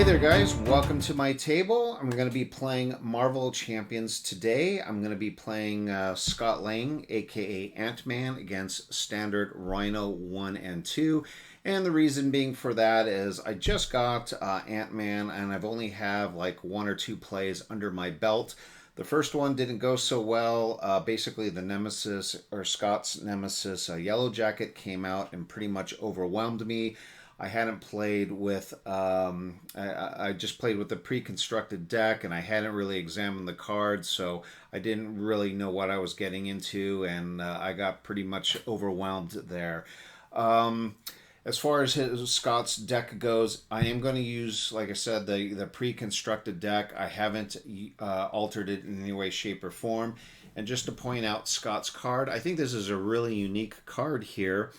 Hey there guys, welcome to my table. I'm going to be playing Marvel Champions today. I'm going to be playing Scott Lang, aka Ant-Man, against standard Rhino 1 and 2. And the reason being for that is I just got Ant-Man and I've only have like one or two plays under my belt. The first one didn't go so well. Basically the nemesis, or Scott's nemesis, Yellow Jacket, came out and pretty much overwhelmed me. I hadn't played with, I just played with the pre-constructed deck and I hadn't really examined the cards, so I didn't really know what I was getting into, and I got pretty much overwhelmed there. As far as Scott's deck goes, I am going to use, like I said, the pre-constructed deck. I haven't altered it in any way, shape, or form. And just to point out Scott's card, I think this is a really unique card here.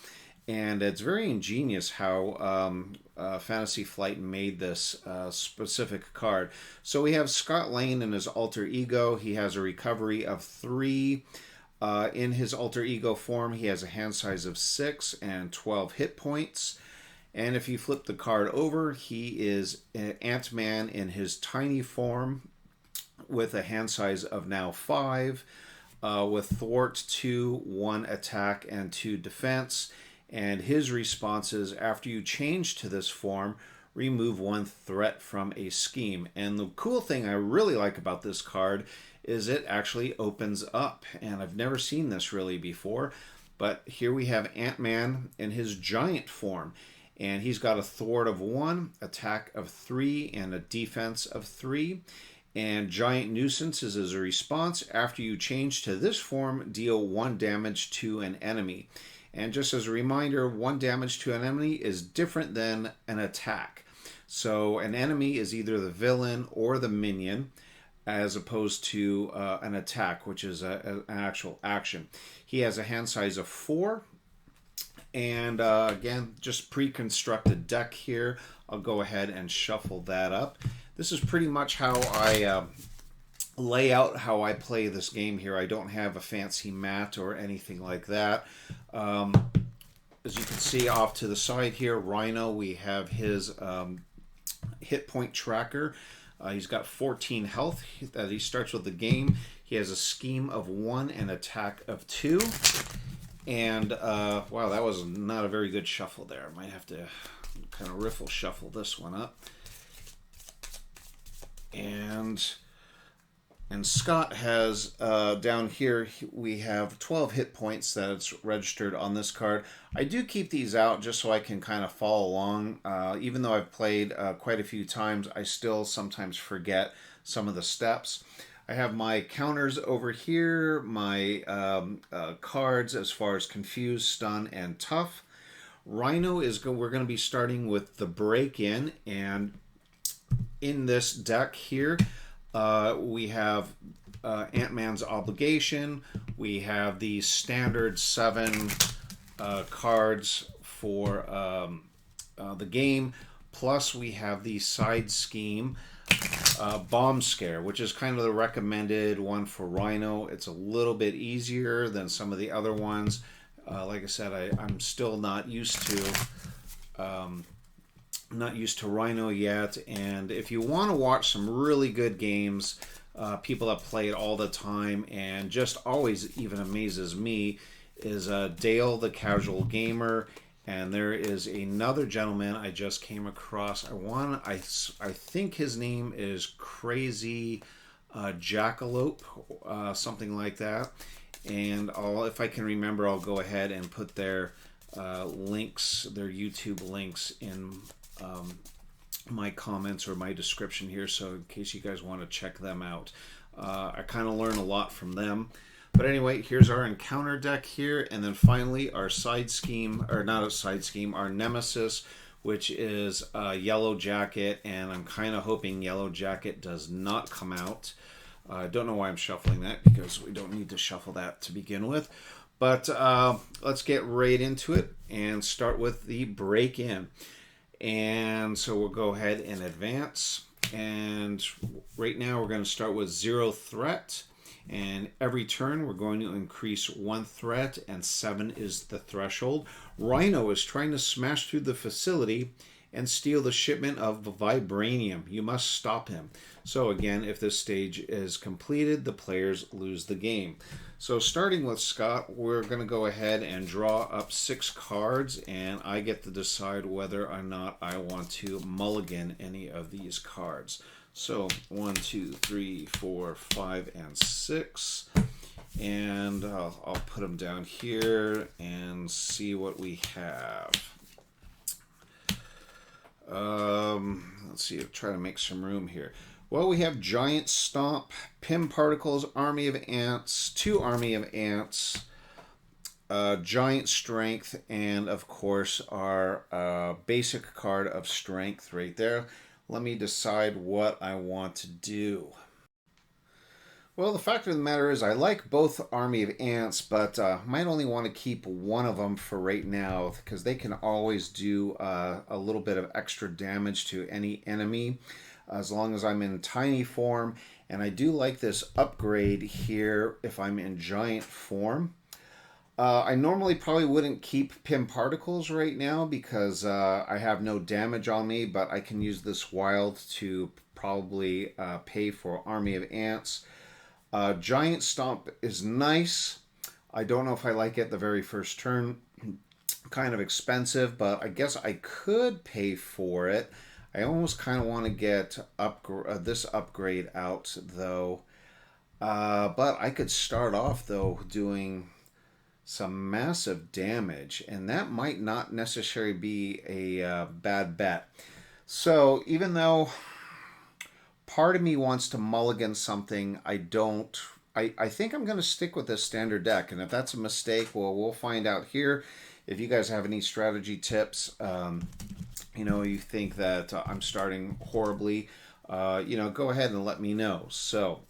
And it's very ingenious how Fantasy Flight made this specific card. So we have Scott Lang in his alter ego. He has a recovery of 3. In his alter ego form, he has a hand size of 6 and 12 hit points. And if you flip the card over, he is Ant-Man in his tiny form with a hand size of now 5, with thwart 2, 1 attack, and 2 defense. And his response is, after you change to this form, remove 1 threat from a scheme. And the cool thing I really like about this card is it actually opens up. And I've never seen this really before. But here we have Ant-Man in his giant form. And he's got a thwart of 1, attack of 3, and a defense of 3. And Giant Nuisance is as a response. After you change to this form, deal 1 damage to an enemy. And just as a reminder, 1 damage to an enemy is different than an attack. So an enemy is either the villain or the minion, as opposed to an attack, which is an actual action. He has a hand size of 4. And again, just pre-constructed deck here. I'll go ahead and shuffle that up. This is pretty much how I lay out how I play this game here. I don't have a fancy mat or anything like that. As you can see off to the side here, Rhino, we have his hit point tracker. He's got 14 health that he starts with the game. He has a scheme of 1 and attack of 2. And wow, that was not a very good shuffle there. I might have to kind of riffle shuffle this one up. And Scott has, down here, we have 12 hit points that's registered on this card. I do keep these out just so I can kind of follow along. Even though I've played quite a few times, I still sometimes forget some of the steps. I have my counters over here, my cards as far as Confused, Stun, and Tough. Rhino we're going to be starting with the Break-In, and in this deck here, we have Ant-Man's Obligation. We have the standard 7 cards for the game. Plus we have the side scheme, Bomb Scare, which is kind of the recommended one for Rhino. It's a little bit easier than some of the other ones. Like I said, I'm still not used to Rhino yet, and if you want to watch some really good games, people that play it all the time and just always even amazes me, is Dale the Casual Gamer. And there is another gentleman I just came across. I think his name is Crazy Jackalope, something like that. And if I can remember, I'll go ahead and put their links, their YouTube links, in my comments or my description here, so in case you guys want to check them out. I kind of learn a lot from them. But anyway, here's our encounter deck here, and then finally our side scheme, or not a side scheme, our nemesis, which is Yellow Jacket, and I'm kind of hoping Yellow Jacket does not come out. I don't know why I'm shuffling that, because we don't need to shuffle that to begin with. But let's get right into it and start with the Break-In. And so we'll go ahead and advance. And right now we're going to start with 0 threat. And every turn we're going to increase 1 threat, and 7 is the threshold. Rhino is trying to smash through the facility and steal the shipment of vibranium. You must stop him. So again, if this stage is completed, the players lose the game. So starting with Scott, we're going to go ahead and draw up 6 cards, and I get to decide whether or not I want to mulligan any of these cards. So 1, 2, 3, 4, 5, and 6. And I'll put them down here and see what we have. Let's see, I'll try to make some room here. Well, we have Giant Stomp, Pim Particles, Army of Ants, 2 Army of Ants, Giant Strength, and of course our basic card of Strength right there. Let me decide what I want to do. Well, the fact of the matter is I like both Army of Ants, but might only want to keep one of them for right now because they can always do a little bit of extra damage to any enemy as long as I'm in tiny form. And I do like this upgrade here if I'm in giant form. I normally probably wouldn't keep Pim Particles right now because I have no damage on me, but I can use this wild to probably pay for Army of Ants. Giant Stomp is nice. I don't know if I like it the very first turn. Kind of expensive, but I guess I could pay for it. I almost kind of want to get this upgrade out, though. But I could start off, though, doing some massive damage, and that might not necessarily be a bad bet. So even though part of me wants to mulligan something, I don't. I think I'm going to stick with this standard deck, and if that's a mistake, well, we'll find out here. If you guys have any strategy tips, you know, you think that I'm starting horribly, you know, go ahead and let me know. So,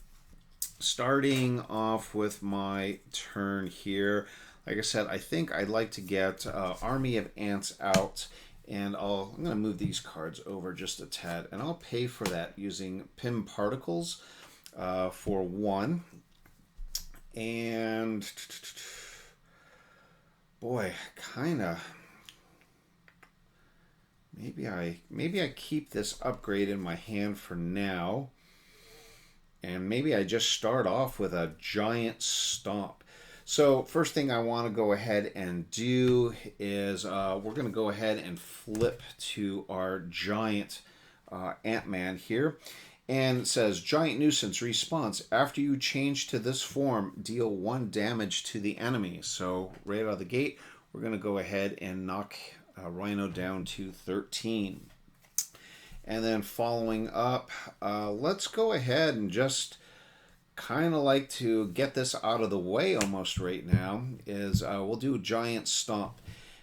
starting off with my turn here, like I said, I think I'd like to get Army of Ants out, and I'm going to move these cards over just a tad, and I'll pay for that using Pim Particles for 1. And boy, kind of. Maybe I keep this upgrade in my hand for now. And maybe I just start off with a Giant Stomp. So first thing I want to go ahead and do is we're going to go ahead and flip to our Giant Ant-Man here. And it says, Giant Nuisance response. After you change to this form, deal 1 damage to the enemy. So right out of the gate, we're going to go ahead and knock Rhino down to 13. And then following up, let's go ahead and just kind of like to get this out of the way almost right now, is we'll do Giant Stomp.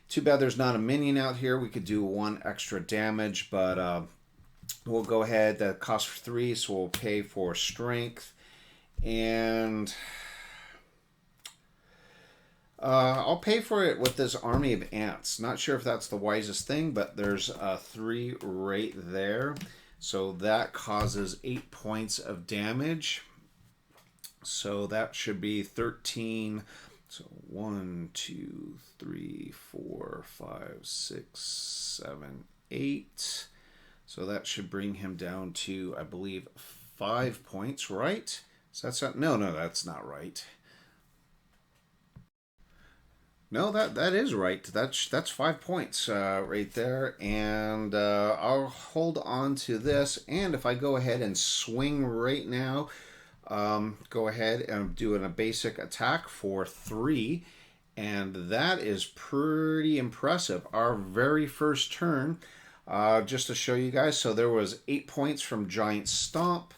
Too bad there's not a minion out here. We could do 1 extra damage, but we'll go ahead. That costs 3, so we'll pay for Strength. And I'll pay for it with this Army of Ants. Not sure if that's the wisest thing, but there's 3 right there. So that causes 8 points of damage. So that should be 13. So 1, 2, 3, 4, 5, 6, 7, 8. So that should bring him down to, I believe, 5 points, right? So that's not, no, that's not right. No, that is right. That's 5 points right there, and I'll hold on to this. And if I go ahead and swing right now, go ahead and do a basic attack for 3, and that is pretty impressive. Our very first turn, just to show you guys. So there was 8 points from Giant Stomp.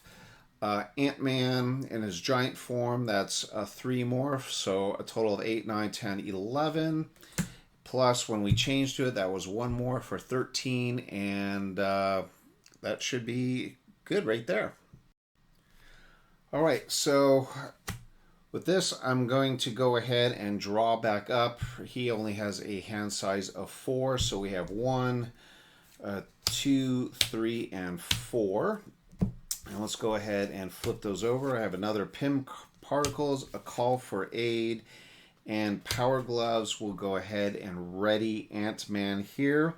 Ant-Man in his giant form, that's 3 more, so a total of 8, 9, 10, 11. Plus, when we changed to it, that was 1 more for 13, and that should be good right there. All right, so with this, I'm going to go ahead and draw back up. He only has a hand size of 4, so we have 1, 2, 3, and 4. And let's go ahead and flip those over. I have another Pim Particles, a Call for Aid, and Power Gloves. We'll go ahead and ready Ant-Man here.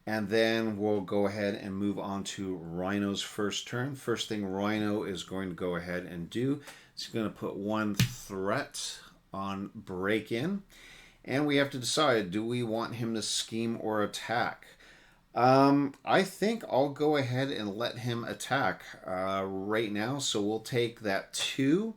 And then we'll go ahead and move on to Rhino's first turn. First thing Rhino is going to go ahead and do is going to put one threat on break in. And we have to decide, do we want him to scheme or attack? I think I'll go ahead and let him attack right now. So we'll take that 2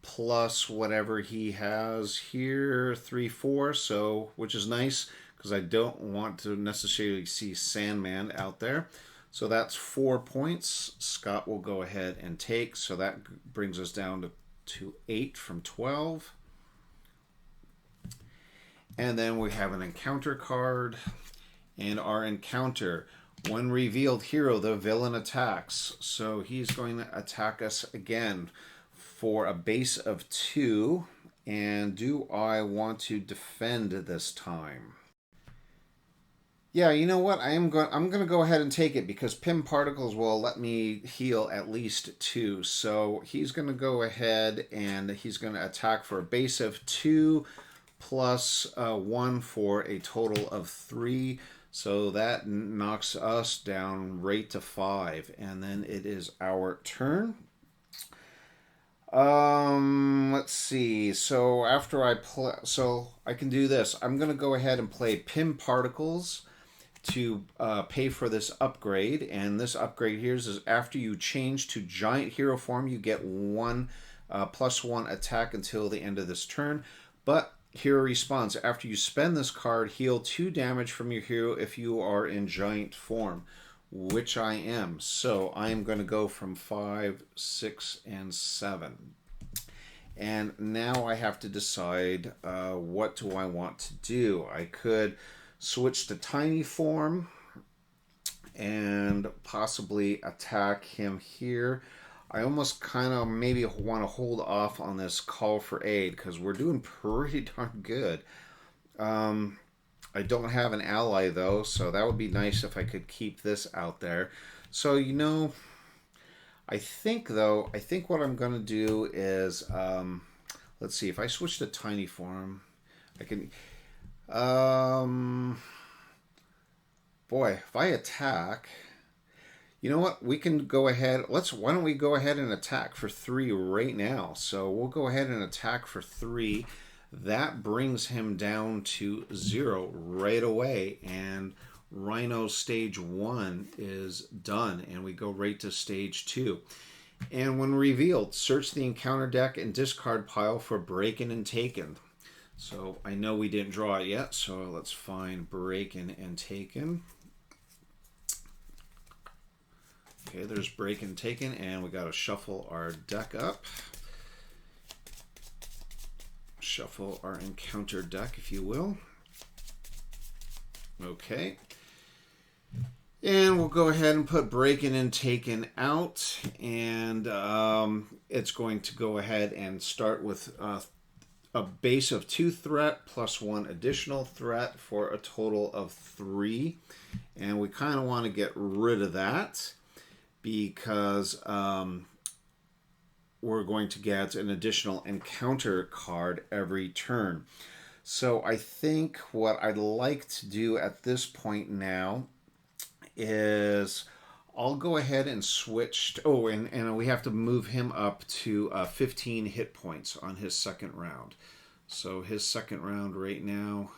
plus whatever he has here, 3, 4, so which is nice because I don't want to necessarily see Sandman out there. So that's 4 points. Scott will go ahead and take. So that brings us down to 8 from 12. And then we have an encounter card. And our encounter, when revealed hero, the villain attacks. So he's going to attack us again for a base of 2. And do I want to defend this time? Yeah, you know what? I'm going to go ahead and take it because Pim Particles will let me heal at least 2. So he's going to go ahead and he's going to attack for a base of 2 plus 1 for a total of 3. So that knocks us down right to 5. And then it is our turn. Let's see. So after I play, so I can do this. I'm going to go ahead and play Pim Particles to pay for this upgrade. And this upgrade here is after you change to giant hero form, you get 1 +1 attack until the end of this turn. But hero response, after you spend this card, heal 2 damage from your hero if you are in giant form, which I am. So I am going to go from 5, 6, and 7. And now I have to decide what do I want to do. I could switch to tiny form and possibly attack him here. I almost kind of maybe want to hold off on this call for aid because we're doing pretty darn good. I don't have an ally though, so that would be nice if I could keep this out there. So, you know, I think what I'm going to do is, let's see, if I switch to tiny form, I can, boy, if I attack, you know what? We can go ahead. Why don't we go ahead and attack for 3 right now? So we'll go ahead and attack for 3. That brings him down to 0 right away. And Rhino stage 1 is done. And we go right to stage 2. And when revealed, search the encounter deck and discard pile for Breakin' and Taken. So I know we didn't draw it yet. So let's find Breakin' and Taken. Okay, there's Break and Taken, and we got to shuffle our deck up. Shuffle our encounter deck, if you will. Okay. And we'll go ahead and put Breaking and Taken out, and it's going to go ahead and start with a base of 2 threat plus 1 additional threat for a total of 3. And we kind of want to get rid of that, because we're going to get an additional encounter card every turn. So I think what I'd like to do at this point now is I'll go ahead and switch to, and we have to move him up to 15 hit points on his second round. So his second round right now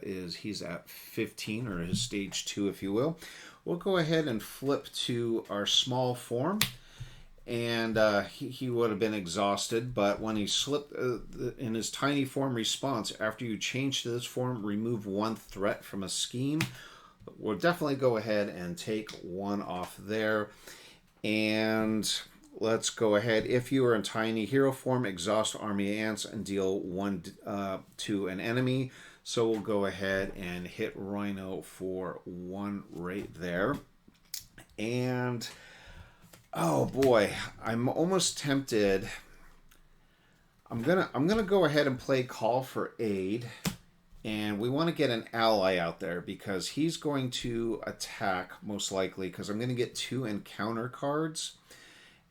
he's at 15, or his stage 2, if you will. We'll go ahead and flip to our small form, and he would have been exhausted, but when he slipped in his tiny form response, after you change to this form, remove 1 threat from a scheme. We'll definitely go ahead and take 1 off there. And let's go ahead. If you are in tiny hero form, exhaust army of ants and deal 1 to an enemy. So we'll go ahead and hit Rhino for 1 right there. And oh boy, I'm almost tempted. I'm gonna go ahead and play Call for Aid. And we want to get an ally out there because he's going to attack most likely, because I'm going to get 2 encounter cards.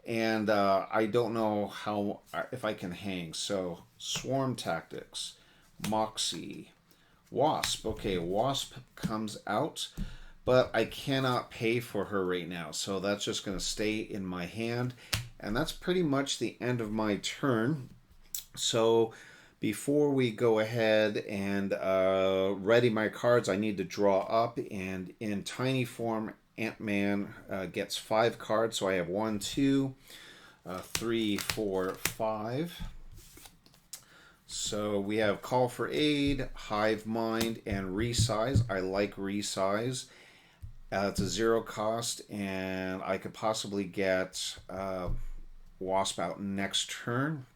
And I don't know if I can hang. So Swarm Tactics, Moxie, Wasp. Okay, Wasp comes out. but I cannot pay for her right now. So that's just going to stay in my hand. And that's pretty much the end of my turn. So before we go ahead and ready my cards, I need to draw up. And in tiny form, Ant-Man gets 5 cards. So I have 1, 2, 3, 4, 5. So we have Call for Aid, Hive Mind, and Resize. I like Resize. It's a 0 cost, and I could possibly get Wasp out next turn,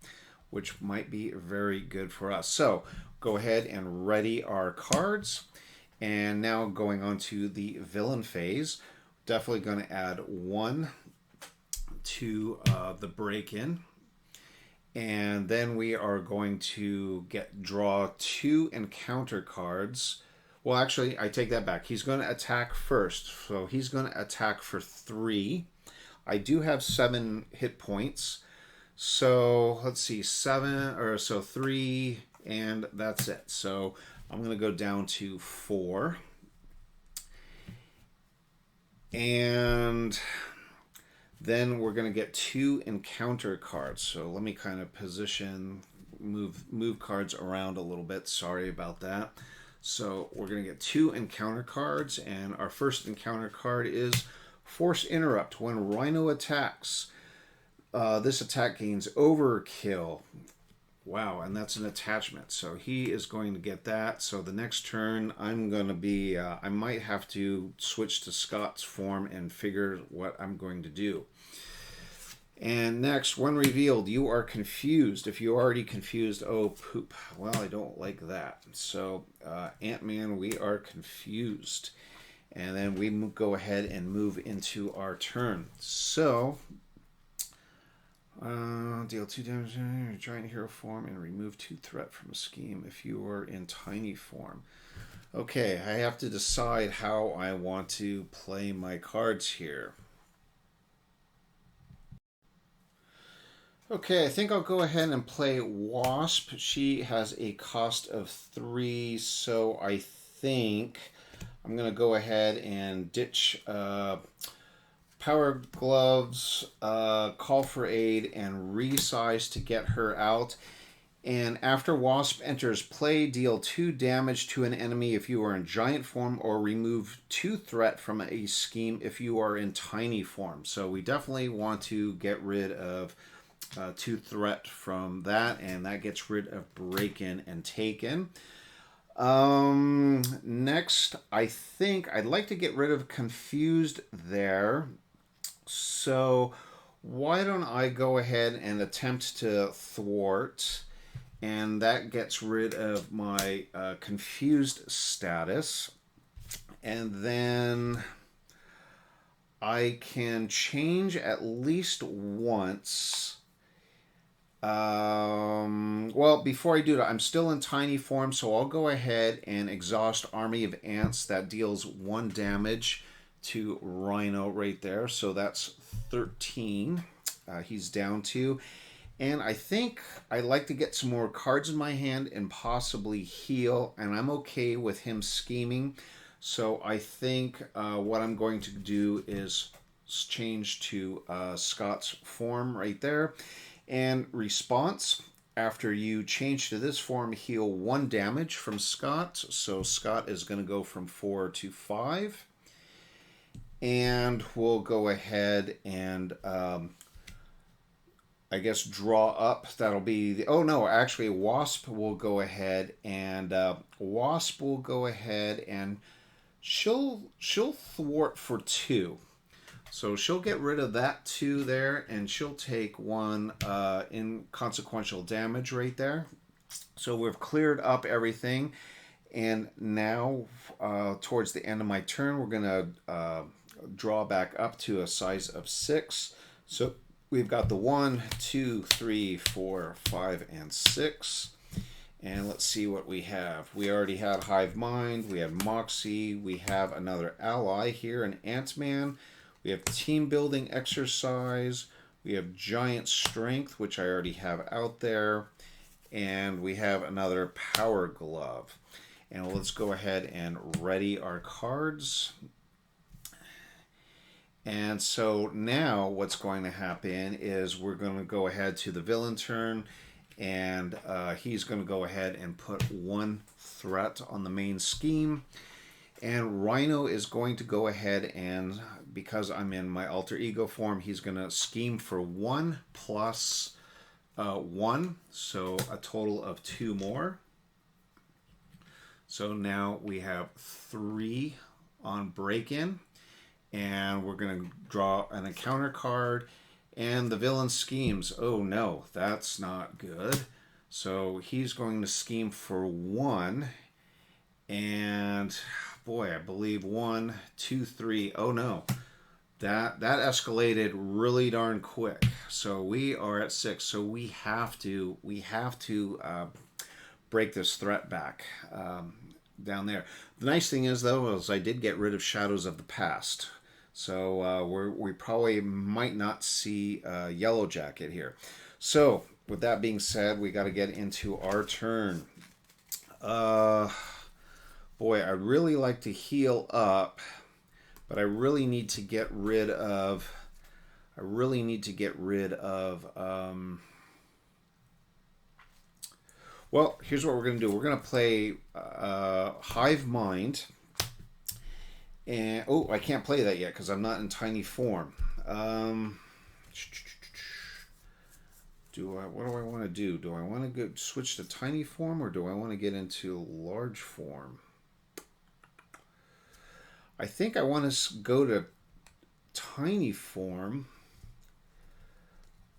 which might be very good for us. So go ahead and ready our cards. And now going on to the villain phase. Definitely going to add 1 to the break-in. And then we are going to draw 2 encounter cards. Well, actually, I take that back. He's going to attack first. So he's going to attack for 3. I do have 7 hit points. So let's see, 3, and that's it. So I'm going to go down to 4. And then we're going to get 2 encounter cards. So let me kind of move cards around a little bit. Sorry about that. So we're going to get 2 encounter cards, and our first encounter card is Force Interrupt. When Rhino attacks, this attack gains Overkill. Wow, and that's an attachment. So he is going to get that. So the next turn, I'm going to be, I might have to switch to Scott's form and figure what I'm going to do. And next, when revealed, you are confused. If you're already confused, oh poop. Well, I don't like that. So Ant-Man, we are confused. And then we go ahead and move into our turn. So deal 2 damage in your giant hero form and remove 2 threat from a scheme if you are in tiny form. Okay, I have to decide how I want to play my cards here. Okay, I think I'll go ahead and play Wasp. She has a cost of 3, so I think I'm going to go ahead and ditch Power Gloves, Call for Aid, and Resize to get her out. And after Wasp enters play, deal 2 damage to an enemy if you are in giant form, or remove 2 threat from a scheme if you are in tiny form. So we definitely want to get rid of 2 threat from that, and that gets rid of Break-In and Take-In. Next, I think I'd like to get rid of Confused there. So why don't I go ahead and attempt to thwart, and that gets rid of my confused status. And then I can change at least once. Well, before I do that, I'm still in tiny form, so I'll go ahead and exhaust Army of Ants. That deals 1 damage to Rhino right there, so that's 13. He's down to. And I think I'd like to get some more cards in my hand and possibly heal, and I'm okay with him scheming. So I think what I'm going to do is change to Scott's form right there. And response, after you change to this form, heal 1 damage from Scott. So Scott is going to go from 4 to 5. And we'll go ahead and I guess draw up. That'll be the, oh no, actually Wasp will go ahead and she'll thwart for 2. So she'll get rid of that 2 there, and she'll take 1 inconsequential damage right there. So we've cleared up everything, and now towards the end of my turn, we're going to draw back up to a size of 6. So we've got the 1, 2, 3, 4, 5, and 6. And let's see what we have. We already had Hive Mind, we have Moxie, we have another ally here, an Ant-Man. We have Team Building Exercise. We have Giant Strength, which I already have out there. And we have another Power Glove. And let's go ahead and ready our cards. And so now what's going to happen is we're going to go ahead to the villain turn, and he's going to go ahead and put one threat on the main scheme. And Rhino is going to go ahead and, because I'm in my alter ego form, he's going to scheme for 1 plus 1, so a total of 2 more. So now we have 3 on break-in. And we're going to draw an encounter card, and the villain schemes. Oh no, that's not good. So he's going to scheme for 1, and boy, I believe 1, 2, 3. Oh no, that escalated really darn quick. So we are at 6. So we have to break this threat back down there. The nice thing is though, is I did get rid of Shadows of the Past. So we probably might not see Yellow Jacket here. So with that being said, we got to get into our turn. Boy, I'd really like to heal up, but I really need to get rid of. Well, here's what we're going to do. We're going to play Hive Mind. And oh, I can't play that yet because I'm not in tiny form. What do I want to do? Do I want to go switch to tiny form, or do I want to get into large form? I think I want to go to tiny form,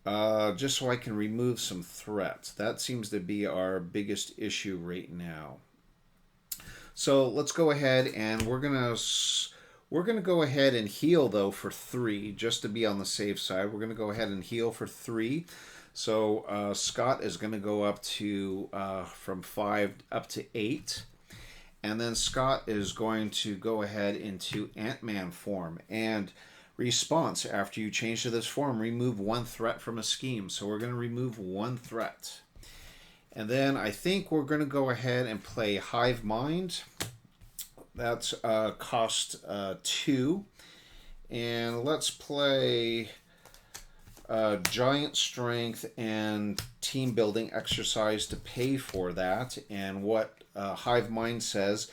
just so I can remove some threats. That seems to be our biggest issue right now. So let's go ahead, and we're gonna go ahead and heal though for 3, just to be on the safe side. We're gonna go ahead and heal for 3. So Scott is gonna go up to from 5 up to 8, and then Scott is going to go ahead into Ant-Man form. And response: after you change to this form, remove 1 threat from a scheme. So we're gonna remove 1 threat. And then I think we're going to go ahead and play Hive Mind. That's cost 2. And let's play Giant Strength and Team Building Exercise to pay for that. And what Hive Mind says: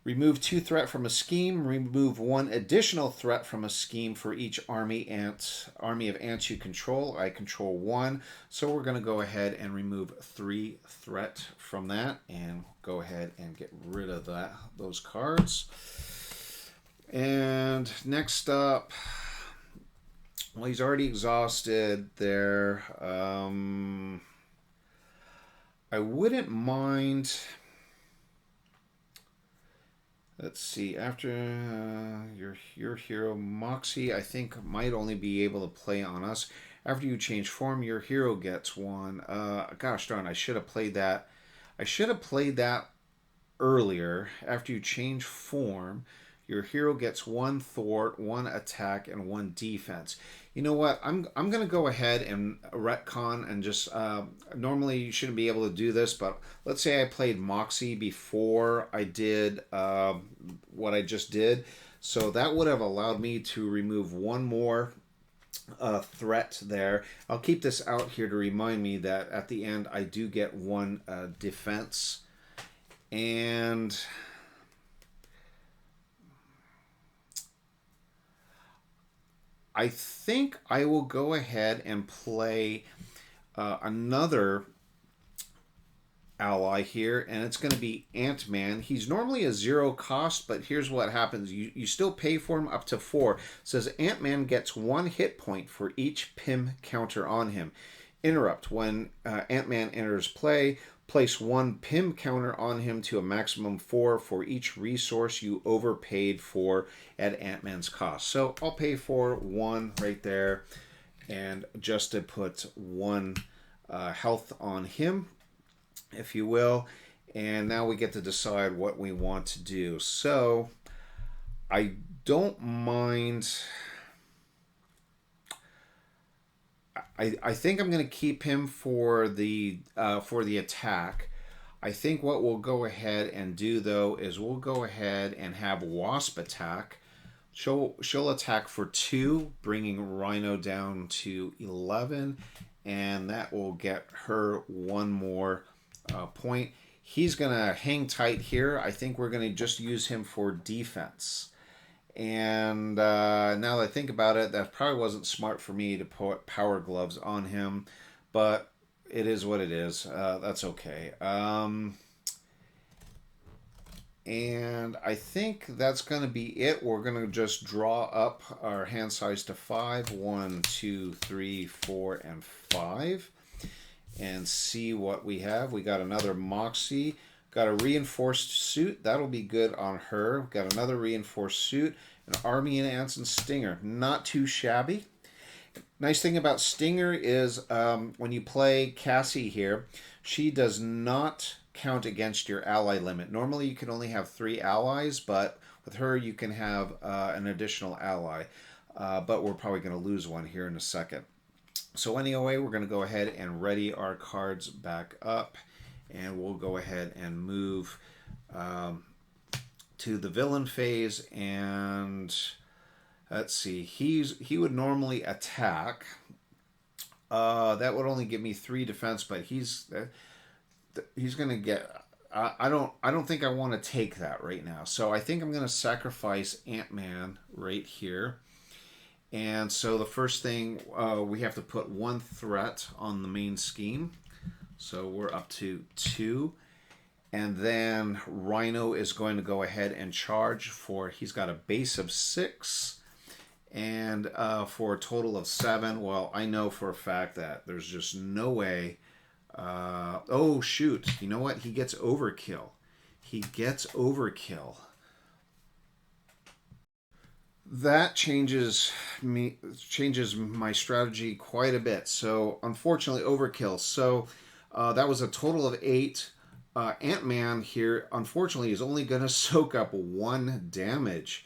remove 2 threat from a scheme. Remove 1 additional threat from a scheme for each army of ants you control. I control 1, so we're going to go ahead and remove 3 threat from that, and go ahead and get rid of those cards. And next up, well, he's already exhausted there. I wouldn't mind. Let's see, after your hero, Moxie, I think might only be able to play on us. After you change form, your hero gets 1. Gosh darn, I should have played that. I should have played that earlier. After you change form, your hero gets 1 thwart, 1 attack, and 1 defense. You know what? I'm going to go ahead and retcon and just... normally you shouldn't be able to do this, but let's say I played Moxie before I did what I just did. So that would have allowed me to remove 1 more threat there. I'll keep this out here to remind me that at the end I do get 1 defense. And... I think I will go ahead and play another ally here, and it's going to be Ant-Man. He's normally a 0 cost, but here's what happens. You still pay for him up to 4. It says Ant-Man gets 1 hit point for each PIM counter on him. Interrupt: when Ant-Man enters play, place 1 PIM counter on him to a maximum 4 for each resource you overpaid for at Ant-Man's cost. So I'll pay for 1 right there, and just to put 1 health on him, if you will. And now we get to decide what we want to do. So I don't mind... I think I'm going to keep him for the attack. I think what we'll go ahead and do though is we'll go ahead and have Wasp attack, She'll attack for 2, bringing Rhino down to 11, and that will get her 1 more point. He's going to hang tight here. I think we're going to just use him for defense. And now that I think about it, that probably wasn't smart for me to put power gloves on him, but it is what it is. That's okay. And I think that's going to be it. We're going to just draw up our hand size to 5. 1, 2, 3, 4, and 5. And see what we have. We got another Moxie. Got a reinforced suit. That'll be good on her. Got another reinforced suit. An Army and Ants and Stinger. Not too shabby. Nice thing about Stinger is when you play Cassie here, she does not count against your ally limit. Normally you can only have 3 allies, but with her you can have an additional ally. But we're probably going to lose one here in a second. So anyway, we're going to go ahead and ready our cards back up, and we'll go ahead and move to the villain phase. And let's see, he would normally attack. That would only give me 3 defense, but he's going to get. I don't think I want to take that right now. So I think I'm going to sacrifice Ant-Man right here. And so the first thing, we have to put 1 threat on the main scheme. So we're up to 2. And then Rhino is going to go ahead and charge for, he's got a base of 6. And for a total of 7. Well, I know for a fact that there's just no way. Oh, shoot. You know what? He gets overkill. He gets overkill. That changes my strategy quite a bit. So unfortunately, overkill. So that was a total of 8. Ant-Man here, unfortunately, is only going to soak up 1 damage.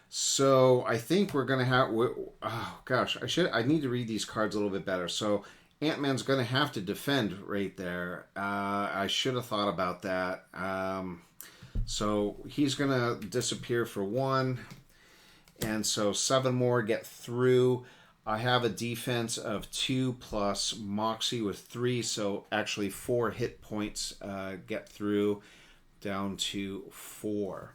So I think we're going to have. Oh gosh, I need to read these cards a little bit better. So Ant-Man's going to have to defend right there. I should have thought about that. So he's going to disappear for 1. And so 7 more get through. I have a defense of 2 plus Moxie with 3. So actually 4 hit points get through, down to 4.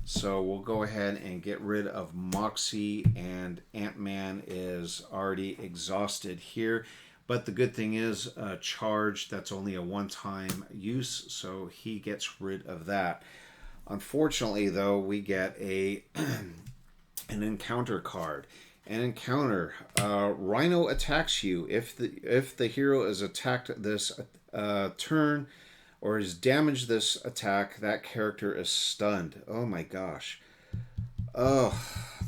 So we'll go ahead and get rid of Moxie, and Ant-Man is already exhausted here. But the good thing is charge, that's only a 1-time use, so he gets rid of that. Unfortunately, though, we get a an encounter card. An encounter. Rhino attacks you. If the hero is attacked this turn or has damaged this attack, that character is stunned. Oh my gosh. Oh,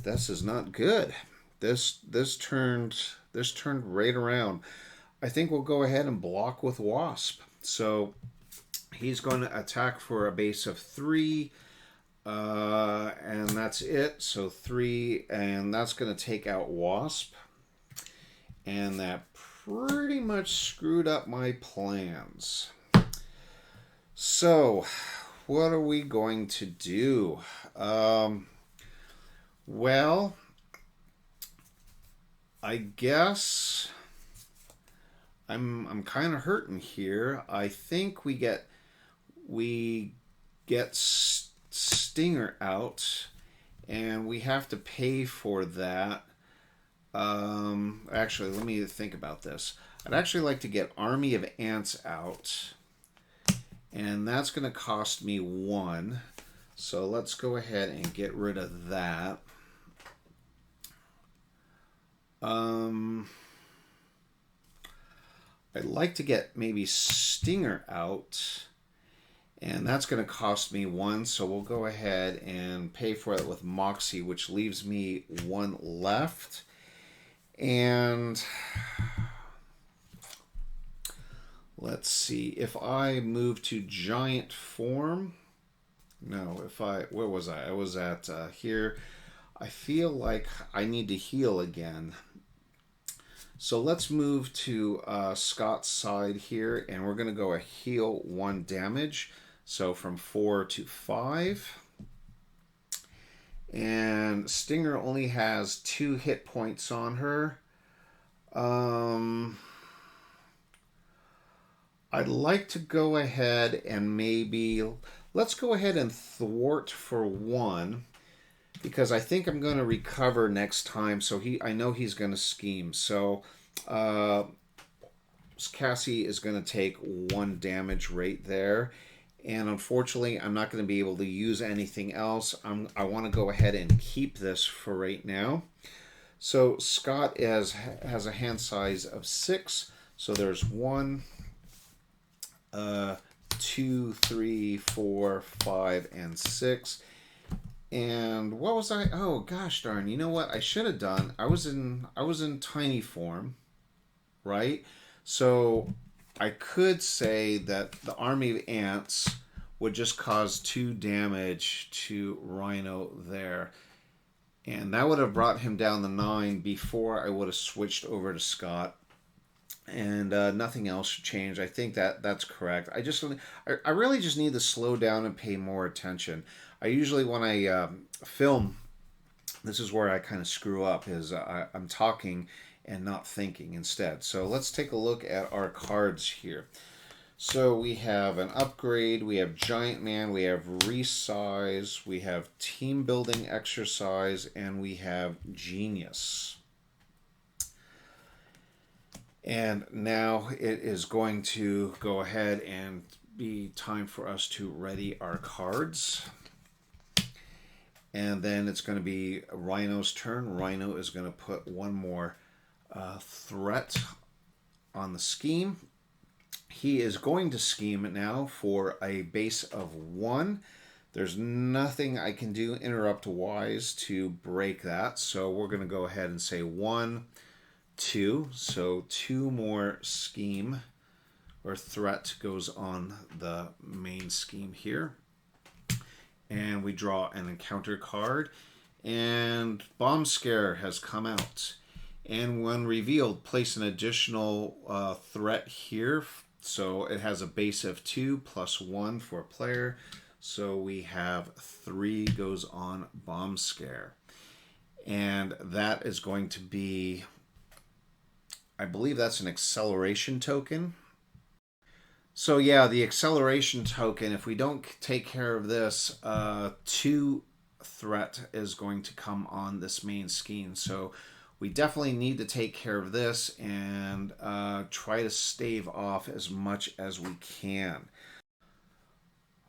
this is not good. This turned right around. I think we'll go ahead and block with Wasp. So he's going to attack for a base of 3. And that's it. So 3, and that's going to take out Wasp. And that pretty much screwed up my plans. So, what are we going to do? Well, I guess I'm kind of hurting here. I think we get Stinger out, and we have to pay for that. Actually, let me think about this. I'd actually like to get Army of Ants out, and that's going to cost me 1. So let's go ahead and get rid of that. I'd like to get maybe Stinger out, and that's going to cost me 1, so we'll go ahead and pay for it with Moxie, which leaves me 1 left. And let's see, if I move to giant form, where was I? I was at here. I feel like I need to heal again. So let's move to Scott's side here, and we're going to go heal 1 damage. So from 4 to 5. And Stinger only has 2 hit points on her. I'd like to go ahead and maybe let's go ahead and thwart for 1 because I think I'm going to recover next time. So I know he's going to scheme. So Cassie is going to take 1 damage right there. And unfortunately, I'm not going to be able to use anything else. I want to go ahead and keep this for right now. So Scott has a hand size of 6. So there's 1, 2, 3, 4, 5, and 6. And what was I? Oh gosh darn! You know what I should have done? I was in tiny form, right? So I could say that the army of ants would just cause 2 damage to Rhino there. And that would have brought him down to 9 before I would have switched over to Scott. And nothing else changed. I think that's correct. I really just need to slow down and pay more attention. I usually, when I film, this is where I kind of screw up, is I'm talking and not thinking instead. So let's take a look at our cards here. So we have an upgrade, we have Giant Man, we have resize, we have team building exercise, and we have genius. And now it is going to go ahead and be time for us to ready our cards. And then it's going to be Rhino's turn. Rhino is going to put 1 more threat on the scheme. He is going to scheme now for a base of 1. There's nothing I can do interrupt-wise to break that. So we're going to go ahead and say 1, 2. So 2 more scheme or threat goes on the main scheme here. And we draw an encounter card. And Bomb Scare has come out. And when revealed, place an additional threat here. So it has a base of 2 plus 1 for a player. So we have 3 goes on Bomb Scare. And that is going to be, I believe that's an acceleration token. So yeah, the acceleration token, if we don't take care of this, 2 threat is going to come on this main scheme. So we definitely need to take care of this and try to stave off as much as we can.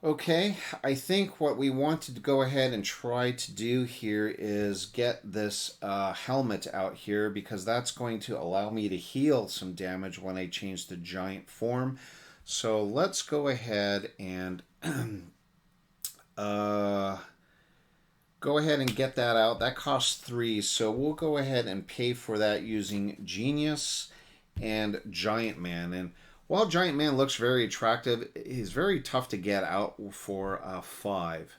Okay, I think what we want to go ahead and try to do here is get this helmet out here, because that's going to allow me to heal some damage when I change to giant form. So let's go ahead and go ahead and get that out. That costs 3, so we'll go ahead and pay for that using Genius and Giant Man. And while Giant Man looks very attractive, he's very tough to get out for 5.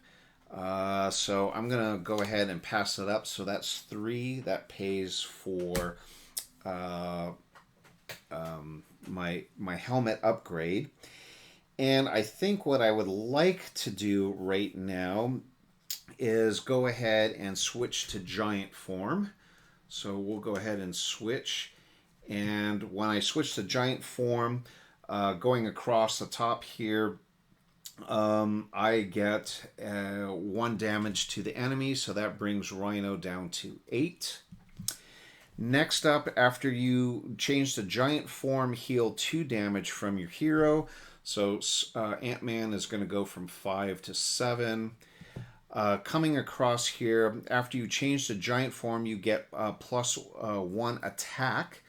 So I'm going to go ahead and pass it up. So that's 3. That pays for my helmet upgrade. And I think what I would like to do right now is go ahead and switch to giant form. So we'll go ahead and switch. And when I switch to giant form, going across the top here, I get 1 damage to the enemy. So that brings Rhino down to 8. Next up, after you change to giant form, heal 2 damage from your hero. So Ant-Man is going to go from 5 to 7. Coming across here, after you change to giant form, you get plus 1 attack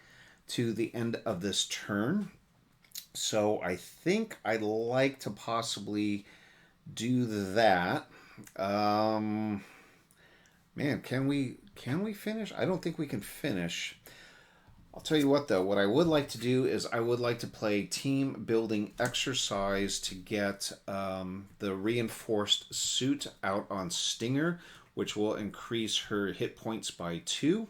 to the end of this turn. So I think I'd like to possibly do that. Man, can we finish? I don't think we can finish. I'll tell you what, though. What I would like to do is I would like to play team building exercise to get the reinforced suit out on Stinger, which will increase her hit points by 2.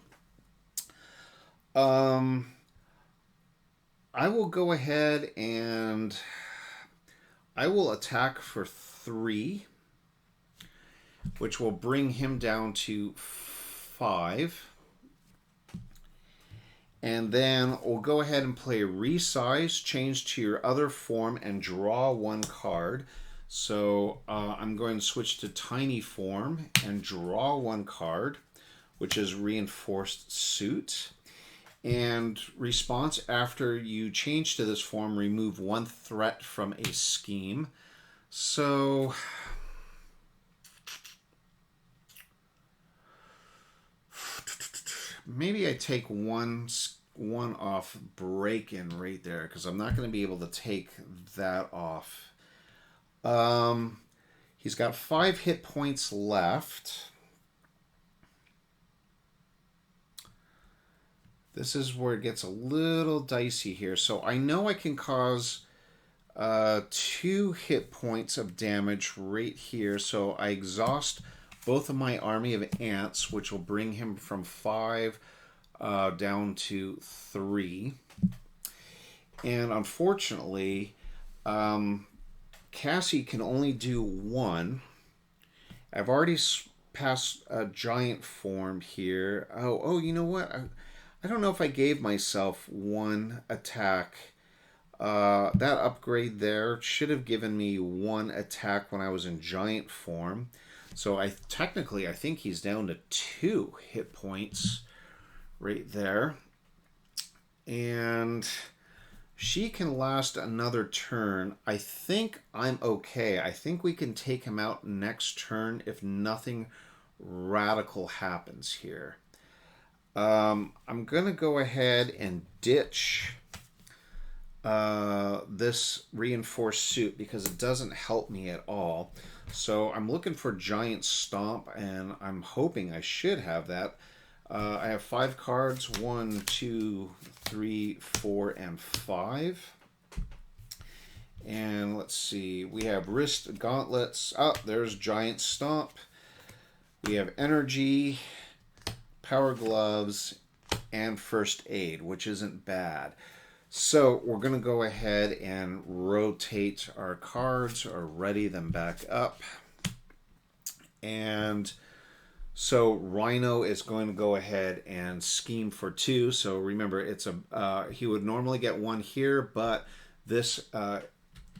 I will go ahead and I will attack for 3. which will bring him down to 5. And then we'll go ahead and play resize, change to your other form, and draw 1 card. So I'm going to switch to tiny form and draw 1 card, which is reinforced suit. And response, after you change to this form, remove 1 threat from a scheme. So maybe I take one off break-in right there, because I'm not going to be able to take that off. He's got 5 hit points left. This is where it gets a little dicey here. So I know I can cause 2 hit points of damage right here. So I exhaust both of my army of ants, which will bring him from 5 down to 3. And unfortunately, Cassie can only do 1. I've already passed a giant form here. Oh, you know what? I don't know if I gave myself 1 attack. That upgrade there should have given me 1 attack when I was in giant form. So I think he's down to 2 hit points right there. And she can last another turn. I think I'm okay. I think we can take him out next turn if nothing radical happens here. I'm going to go ahead and ditch this reinforced suit because it doesn't help me at all. So I'm looking for giant stomp, and I'm hoping I should have that. I have 5 cards, 1, 2, 3, 4, and 5. And let's see, we have wrist gauntlets. Oh, there's giant stomp. We have energy, power gloves, and first aid, which isn't bad. So we're going to go ahead and rotate our cards or ready them back up. And so Rhino is going to go ahead and scheme for 2. So remember, it's he would normally get 1 here, but this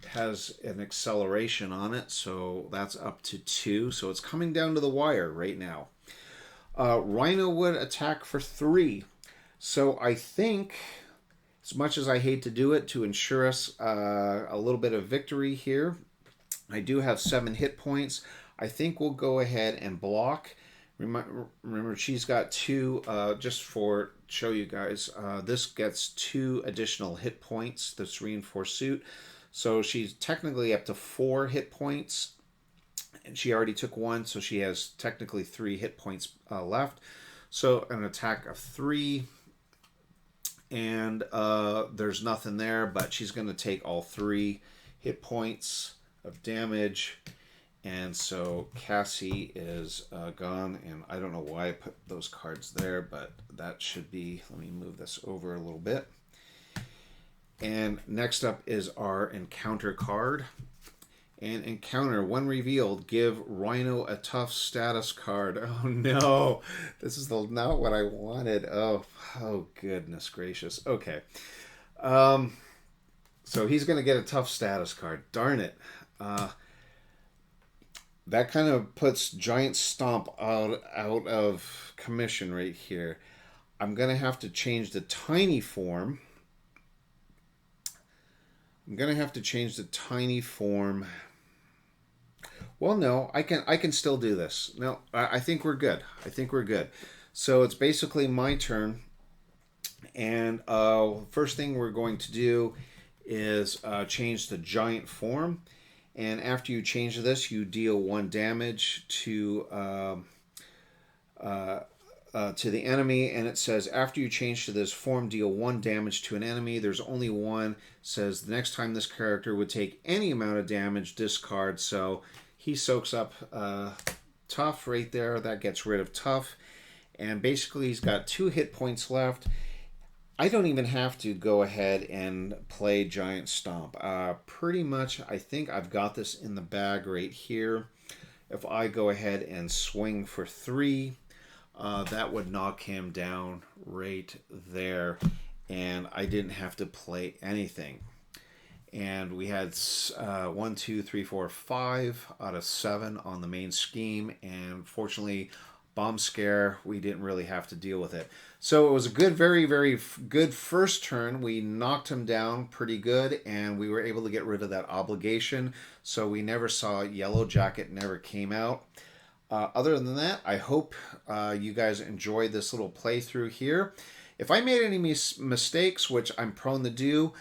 has an acceleration on it, so that's up to 2. So it's coming down to the wire right now. Rhino would attack for 3. So I think, as much as I hate to do it, to ensure us a little bit of victory here, I do have 7 hit points. I think we'll go ahead and block. Remember, she's got 2, just for show you guys, this gets 2 additional hit points, this reinforced suit. So she's technically up to 4 hit points. And she already took 1, so she has technically 3 hit points left. So an attack of 3. And there's nothing there, but she's going to take all 3 hit points of damage. And so Cassie is gone, and I don't know why I put those cards there, but that should be, let me move this over a little bit. And next up is our encounter card. And encounter, when revealed, give Rhino a tough status card. Oh no, this is not what I wanted. Oh goodness gracious. Okay. So he's going to get a tough status card. Darn it. That kind of puts Giant Stomp out of commission right here. I'm going to have to change the tiny form. Well, no, I can still do this. No, I think we're good. So it's basically my turn. And first thing we're going to do is change the giant form. And after you change this, you deal 1 damage to the enemy. And it says, after you change to this form, deal 1 damage to an enemy. There's only 1. It says the next time this character would take any amount of damage, discard. So he soaks up tough right there. That gets rid of tough. And basically he's got 2 hit points left. I don't even have to go ahead and play Giant Stomp. Pretty much, I think I've got this in the bag right here. if I go ahead and swing for 3, that would knock him down right there, and I didn't have to play anything. And we had 1, 2, 3, 4, 5 out of 7 on the main scheme, and fortunately, bomb scare, we didn't really have to deal with it. So it was a good, very, very good first turn. We knocked him down pretty good, and we were able to get rid of that obligation. So we never saw Yellow Jacket, never came out. Other than that, I hope you guys enjoyed this little playthrough here. If I made any mistakes, which I'm prone to do,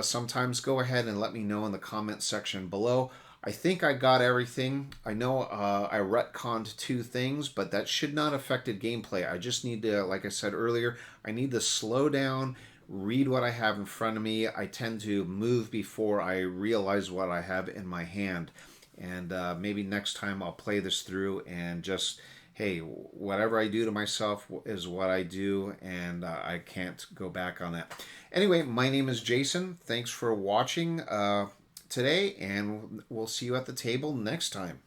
sometimes go ahead and let me know in the comment section below. I think I got everything. I know I retconned 2 things, but that should not have affected gameplay. I just need to, like I said earlier, I need to slow down, read what I have in front of me. I tend to move before I realize what I have in my hand. And maybe next time I'll play this through and just, hey, whatever I do to myself is what I do, and I can't go back on that. Anyway, my name is Jason. Thanks for watching today, and we'll see you at the table next time.